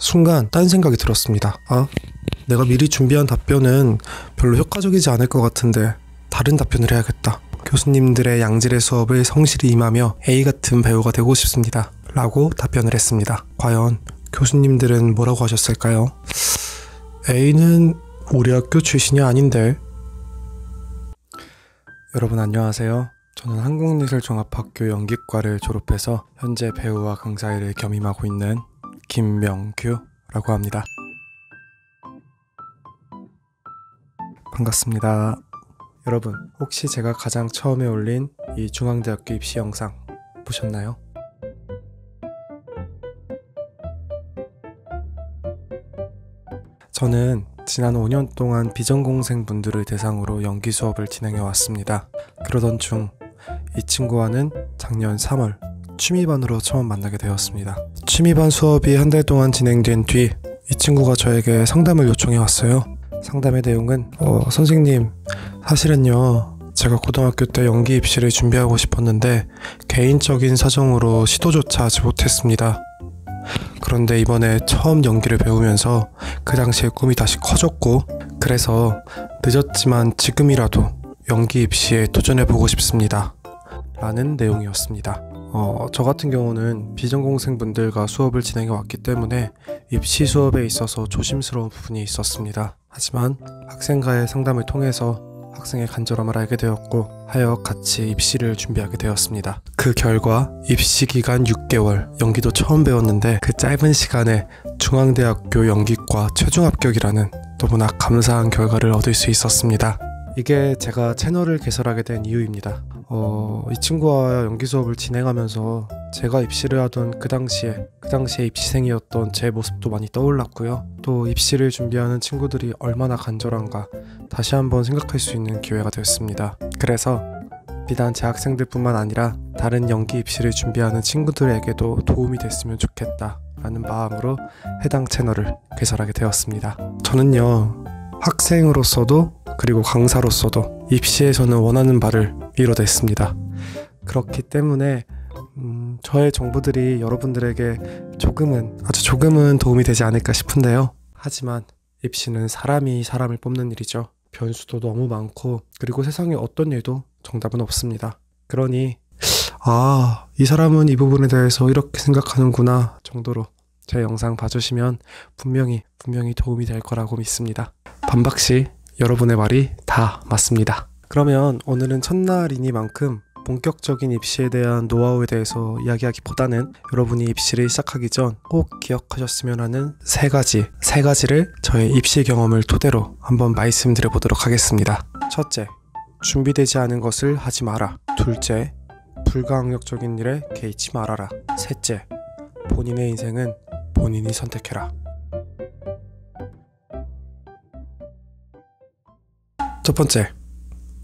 순간 딴 생각이 들었습니다. 내가 미리 준비한 답변은 별로 효과적이지 않을 것 같은데 다른 답변을 해야겠다. 교수님들의 양질의 수업을 성실히 임하며 A 같은 배우가 되고 싶습니다. 라고 답변을 했습니다. 과연 교수님들은 뭐라고 하셨을까요? A는 우리 학교 출신이 아닌데. 여러분 안녕하세요. 저는 한국예술종합학교 연기과를 졸업해서 현재 배우와 강사 일을 겸임하고 있는 김명규라고 합니다. 반갑습니다. 여러분, 혹시 제가 가장 처음에 올린 이 중앙대학교 입시 영상 보셨나요? 저는 지난 5년 동안 비전공생분들을 대상으로 연기 수업을 진행해 왔습니다. 그러던 중 이 친구와는 작년 3월 취미반으로 처음 만나게 되었습니다. 취미반 수업이 한 달 동안 진행된 뒤 이 친구가 저에게 상담을 요청해 왔어요. 상담의 내용은 선생님, 사실은요 제가 고등학교 때 연기 입시를 준비하고 싶었는데 개인적인 사정으로 시도조차 하지 못했습니다. 그런데 이번에 처음 연기를 배우면서 그 당시에 꿈이 다시 커졌고, 그래서 늦었지만 지금이라도 연기 입시에 도전해보고 싶습니다. 라는 내용이었습니다. 저 같은 경우는 비전공생분들과 수업을 진행해 왔기 때문에 입시 수업에 있어서 조심스러운 부분이 있었습니다. 하지만 학생과의 상담을 통해서 학생의 간절함을 알게 되었고 하여 같이 입시를 준비하게 되었습니다. 그 결과 입시 기간 6개월, 연기도 처음 배웠는데 그 짧은 시간에 중앙대학교 연기과 최종 합격이라는 너무나 감사한 결과를 얻을 수 있었습니다. 이게 제가 채널을 개설하게 된 이유입니다. 이 친구와 연기 수업을 진행하면서 제가 입시를 하던 그 당시에 입시생이었던 제 모습도 많이 떠올랐고요. 또 입시를 준비하는 친구들이 얼마나 간절한가 다시 한번 생각할 수 있는 기회가 되었습니다. 그래서 비단 제 학생들뿐만 아니라 다른 연기 입시를 준비하는 친구들에게도 도움이 됐으면 좋겠다 라는 마음으로 해당 채널을 개설하게 되었습니다. 저는요, 학생으로서도 그리고 강사로서도 입시에서는 원하는 바를 이뤄냈습니다. 그렇기 때문에 저의 정보들이 여러분들에게 아주 조금은 도움이 되지 않을까 싶은데요. 하지만 입시는 사람이 사람을 뽑는 일이죠. 변수도 너무 많고, 그리고 세상에 어떤 일도 정답은 없습니다. 그러니 이 사람은 이 부분에 대해서 이렇게 생각하는구나 정도로 제 영상 봐주시면 분명히 도움이 될 거라고 믿습니다. 반박시 여러분의 말이 다 맞습니다. 그러면 오늘은 첫날이니만큼 본격적인 입시에 대한 노하우에 대해서 이야기하기보다는 여러분이 입시를 시작하기 전 꼭 기억하셨으면 하는 세 가지를 저의 입시 경험을 토대로 한번 말씀드려 보도록 하겠습니다. 첫째, 준비되지 않은 것을 하지 마라. 둘째, 불가항력적인 일에 개의치 말아라. 셋째, 본인의 인생은 본인이 선택해라. 첫 번째,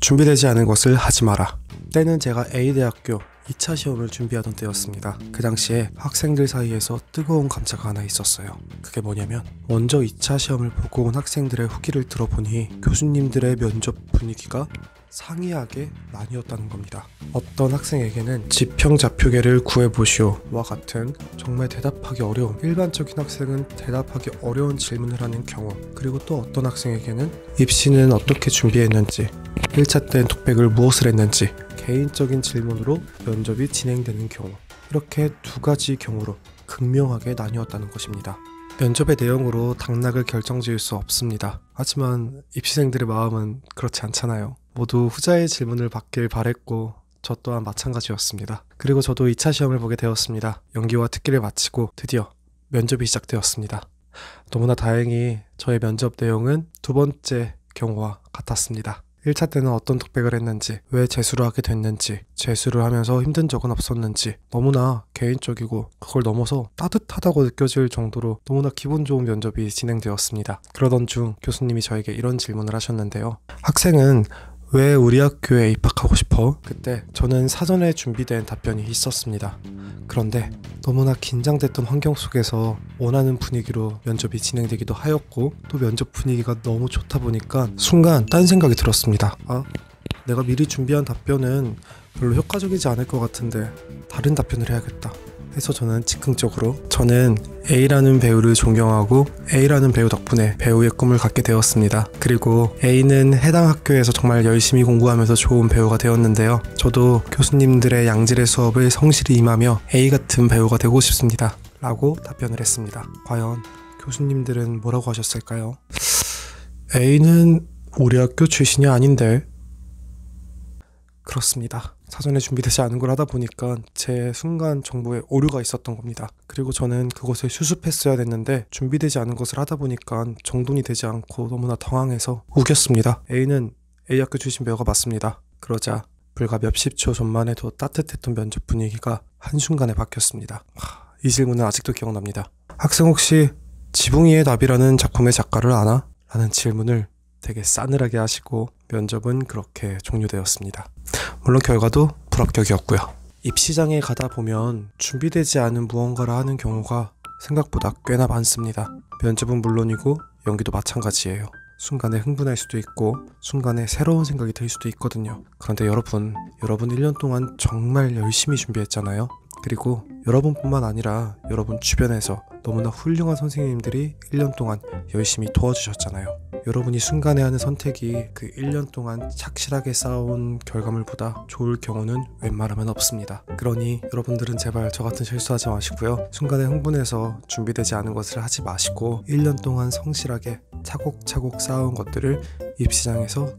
준비되지 않은 것을 하지 마라. 때는 제가 A대학교 2차 시험을 준비하던 때였습니다. 그 당시에 학생들 사이에서 뜨거운 감자가 하나 있었어요. 그게 뭐냐면, 먼저 2차 시험을 보고 온 학생들의 후기를 들어보니 교수님들의 면접 분위기가 상이하게 나뉘었다는 겁니다. 어떤 학생에게는 지평자표계를 구해보시오와 같은 정말 대답하기 어려운, 일반적인 학생은 대답하기 어려운 질문을 하는 경우, 그리고 또 어떤 학생에게는 입시는 어떻게 준비했는지, 1차 때 독백을 무엇을 했는지 개인적인 질문으로 면접이 진행되는 경우, 이렇게 두 가지 경우로 극명하게 나뉘었다는 것입니다. 면접의 내용으로 당락을 결정지을 수 없습니다. 하지만 입시생들의 마음은 그렇지 않잖아요. 모두 후자의 질문을 받길 바랬고 저 또한 마찬가지였습니다. 그리고 저도 2차 시험을 보게 되었습니다. 연기와 특기를 마치고 드디어 면접이 시작되었습니다. 너무나 다행히 저의 면접 내용은 두 번째 경우와 같았습니다. 1차 때는 어떤 독백을 했는지, 왜 재수를 하게 됐는지, 재수를 하면서 힘든 적은 없었는지, 너무나 개인적이고 그걸 넘어서 따뜻하다고 느껴질 정도로 너무나 기분 좋은 면접이 진행되었습니다. 그러던 중 교수님이 저에게 이런 질문을 하셨는데요. 학생은 왜 우리 학교에 입학하고 싶어? 그때 저는 사전에 준비된 답변이 있었습니다. 그런데 너무나 긴장됐던 환경 속에서 원하는 분위기로 면접이 진행되기도 하였고, 또 면접 분위기가 너무 좋다 보니까 순간 딴 생각이 들었습니다. 내가 미리 준비한 답변은 별로 효과적이지 않을 것 같은데 다른 답변을 해야겠다. 해서 저는 즉흥적으로 저는 A라는 배우를 존경하고 A라는 배우 덕분에 배우의 꿈을 갖게 되었습니다. 그리고 A는 해당 학교에서 정말 열심히 공부하면서 좋은 배우가 되었는데요. 저도 교수님들의 양질의 수업을 성실히 임하며 A 같은 배우가 되고 싶습니다. 라고 답변을 했습니다. 과연 교수님들은 뭐라고 하셨을까요? A는 우리 학교 출신이 아닌데. 그렇습니다. 사전에 준비되지 않은 걸 하다 보니까 제 순간 정보에 오류가 있었던 겁니다. 그리고 저는 그것을 수습했어야 됐는데 준비되지 않은 것을 하다 보니까 정돈이 되지 않고 너무나 당황해서 우겼습니다. A는 A 학교 출신 배우가 맞습니다. 그러자 불과 몇십 초 전만 해도 따뜻했던 면접 분위기가 한순간에 바뀌었습니다. 이 질문은 아직도 기억납니다. 학생 혹시 지붕 위의 나비라는 작품의 작가를 아나? 라는 질문을 되게 싸늘하게 하시고 면접은 그렇게 종료되었습니다. 물론 결과도 불합격이었고요. 입시장에 가다 보면 준비되지 않은 무언가를 하는 경우가 생각보다 꽤나 많습니다. 면접은 물론이고 연기도 마찬가지예요. 순간에 흥분할 수도 있고 순간에 새로운 생각이 들 수도 있거든요. 그런데 여러분 1년 동안 정말 열심히 준비했잖아요. 그리고 여러분뿐만 아니라 여러분 주변에서 너무나 훌륭한 선생님들이 1년 동안 열심히 도와주셨잖아요. 여러분이 순간에 하는 선택이 그 1년 동안 착실하게 쌓아온 결과물보다 좋을 경우는 웬만하면 없습니다. 그러니 여러분들은 제발 저 같은 실수하지 마시고요. 순간에 흥분해서 준비되지 않은 것을 하지 마시고 1년 동안 성실하게 차곡차곡 쌓아온 것들을 입시장에서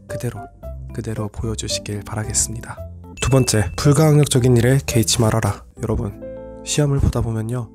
그대로 보여주시길 바라겠습니다. 두 번째, 불가항력적인 일에 개의치 말아라. 여러분, 시험을 보다 보면요,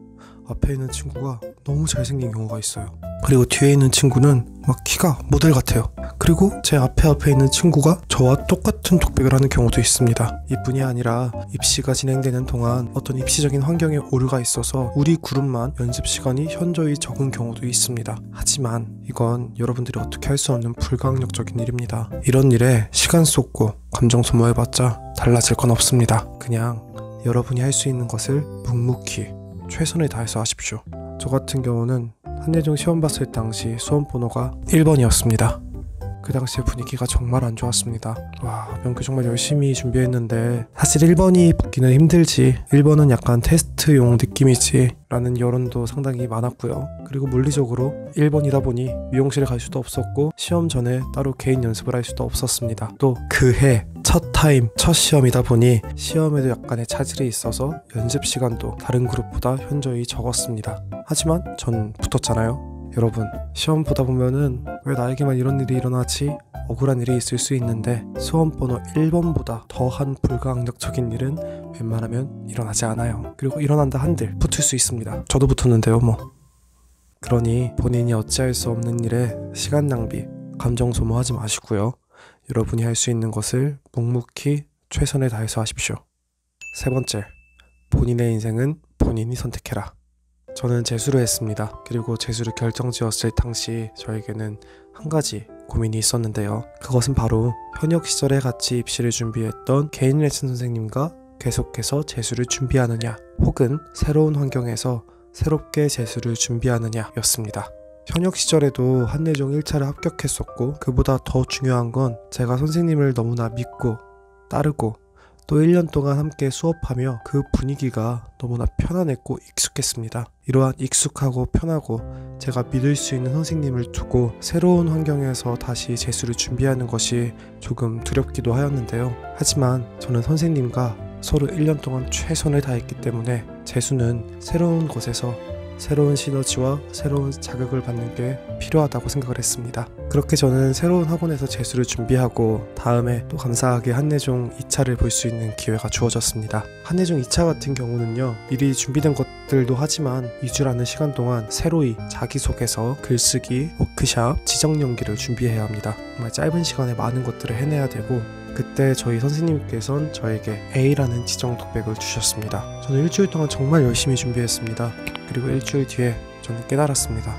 앞에 있는 친구가 너무 잘생긴 경우가 있어요. 그리고 뒤에 있는 친구는 막 키가 모델 같아요. 그리고 제 앞에 있는 친구가 저와 똑같은 독백을 하는 경우도 있습니다. 이뿐이 아니라 입시가 진행되는 동안 어떤 입시적인 환경에 오류가 있어서 우리 그룹만 연습 시간이 현저히 적은 경우도 있습니다. 하지만 이건 여러분들이 어떻게 할 수 없는 불가항력적인 일입니다. 이런 일에 시간 쏟고 감정 소모해봤자 달라질 건 없습니다. 그냥 여러분이 할 수 있는 것을 묵묵히 최선을 다해서 하십시오. 저 같은 경우는 한예종 시험 봤을 당시 수험 번호가 1번이었습니다. 그 당시에 분위기가 정말 안 좋았습니다. 와, 명규 정말 열심히 준비했는데 사실 1번이 붙기는 힘들지, 1번은 약간 테스트용 느낌이지 라는 여론도 상당히 많았고요. 그리고 물리적으로 1번이다 보니 미용실에 갈 수도 없었고 시험 전에 따로 개인 연습을 할 수도 없었습니다. 또 그해 첫 시험이다 보니 시험에도 약간의 차질이 있어서 연습 시간도 다른 그룹보다 현저히 적었습니다. 하지만 전 붙었잖아요. 여러분, 시험 보다 보면은 왜 나에게만 이런 일이 일어나지? 억울한 일이 있을 수 있는데 수험번호 1번보다 더한 불가항력적인 일은 웬만하면 일어나지 않아요. 그리고 일어난다 한들 붙을 수 있습니다. 저도 붙었는데요 뭐. 그러니 본인이 어찌할 수 없는 일에 시간 낭비, 감정 소모하지 마시고요. 여러분이 할 수 있는 것을 묵묵히 최선을 다해서 하십시오. 세 번째, 본인의 인생은 본인이 선택해라. 저는 재수를 했습니다. 그리고 재수를 결정지었을 당시 저에게는 한 가지 고민이 있었는데요. 그것은 바로 현역 시절에 같이 입시를 준비했던 개인 레슨 선생님과 계속해서 재수를 준비하느냐, 혹은 새로운 환경에서 새롭게 재수를 준비하느냐 였습니다. 현역 시절에도 한예종 1차를 합격했었고, 그보다 더 중요한 건 제가 선생님을 너무나 믿고 따르고 또 1년 동안 함께 수업하며 그 분위기가 너무나 편안했고 익숙했습니다. 이러한 익숙하고 편하고 제가 믿을 수 있는 선생님을 두고 새로운 환경에서 다시 재수를 준비하는 것이 조금 두렵기도 하였는데요. 하지만 저는 선생님과 서로 1년 동안 최선을 다했기 때문에 재수는 새로운 곳에서 새로운 시너지와 새로운 자극을 받는 게 필요하다고 생각을 했습니다. 그렇게 저는 새로운 학원에서 재수를 준비하고 다음에 또 감사하게 한예종 2차를 볼 수 있는 기회가 주어졌습니다. 한예종 2차 같은 경우는요, 미리 준비된 것들도 하지만 2주라는 시간 동안 새로이 자기소개서, 글쓰기, 워크샵, 지정 연기를 준비해야 합니다. 정말 짧은 시간에 많은 것들을 해내야 되고, 그때 저희 선생님께서는 저에게 A라는 지정 독백을 주셨습니다. 저는 일주일 동안 정말 열심히 준비했습니다. 그리고 일주일 뒤에 저는 깨달았습니다.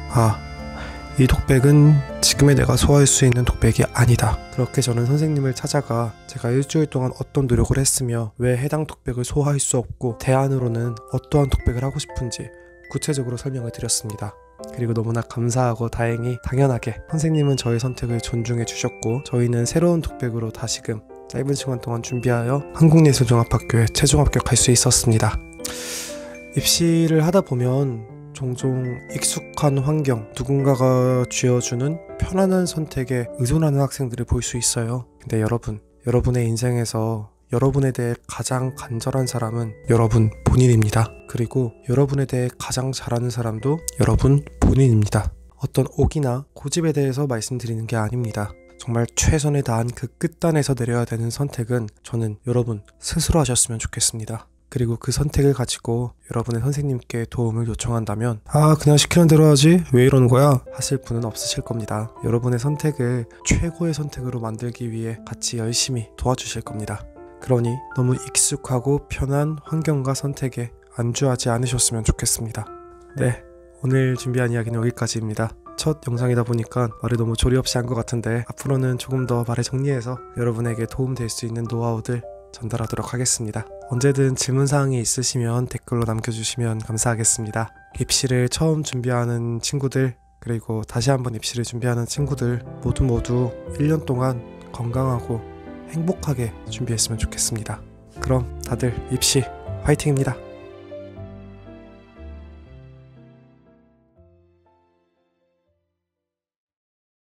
이 독백은 지금의 내가 소화할 수 있는 독백이 아니다. 그렇게 저는 선생님을 찾아가 제가 일주일 동안 어떤 노력을 했으며 왜 해당 독백을 소화할 수 없고 대안으로는 어떠한 독백을 하고 싶은지 구체적으로 설명을 드렸습니다. 그리고 너무나 감사하고 다행히 당연하게 선생님은 저의 선택을 존중해 주셨고, 저희는 새로운 독백으로 다시금 짧은 시간 동안 준비하여 한국예술종합학교에 최종 합격할 수 있었습니다. 입시를 하다 보면 종종 익숙한 환경, 누군가가 쥐어주는 편안한 선택에 의존하는 학생들을 볼 수 있어요. 근데 여러분의 인생에서 여러분에 대해 가장 간절한 사람은 여러분 본인입니다. 그리고 여러분에 대해 가장 잘하는 사람도 여러분 본인입니다. 어떤 옥이나 고집에 대해서 말씀드리는 게 아닙니다. 정말 최선을 다한 그 끝단에서 내려야 되는 선택은 저는 여러분 스스로 하셨으면 좋겠습니다. 그리고 그 선택을 가지고 여러분의 선생님께 도움을 요청한다면 그냥 시키는 대로 하지 왜 이러는 거야? 하실 분은 없으실 겁니다. 여러분의 선택을 최고의 선택으로 만들기 위해 같이 열심히 도와주실 겁니다. 그러니 너무 익숙하고 편한 환경과 선택에 안주하지 않으셨으면 좋겠습니다. 네, 오늘 준비한 이야기는 여기까지입니다. 첫 영상이다 보니까 말을 너무 조리 없이 한 것 같은데 앞으로는 조금 더 말을 정리해서 여러분에게 도움될 수 있는 노하우들 전달하도록 하겠습니다. 언제든 질문사항이 있으시면 댓글로 남겨주시면 감사하겠습니다. 입시를 처음 준비하는 친구들, 그리고 다시 한번 입시를 준비하는 친구들 모두 1년 동안 건강하고 행복하게 준비했으면 좋겠습니다. 그럼 다들 입시 화이팅입니다.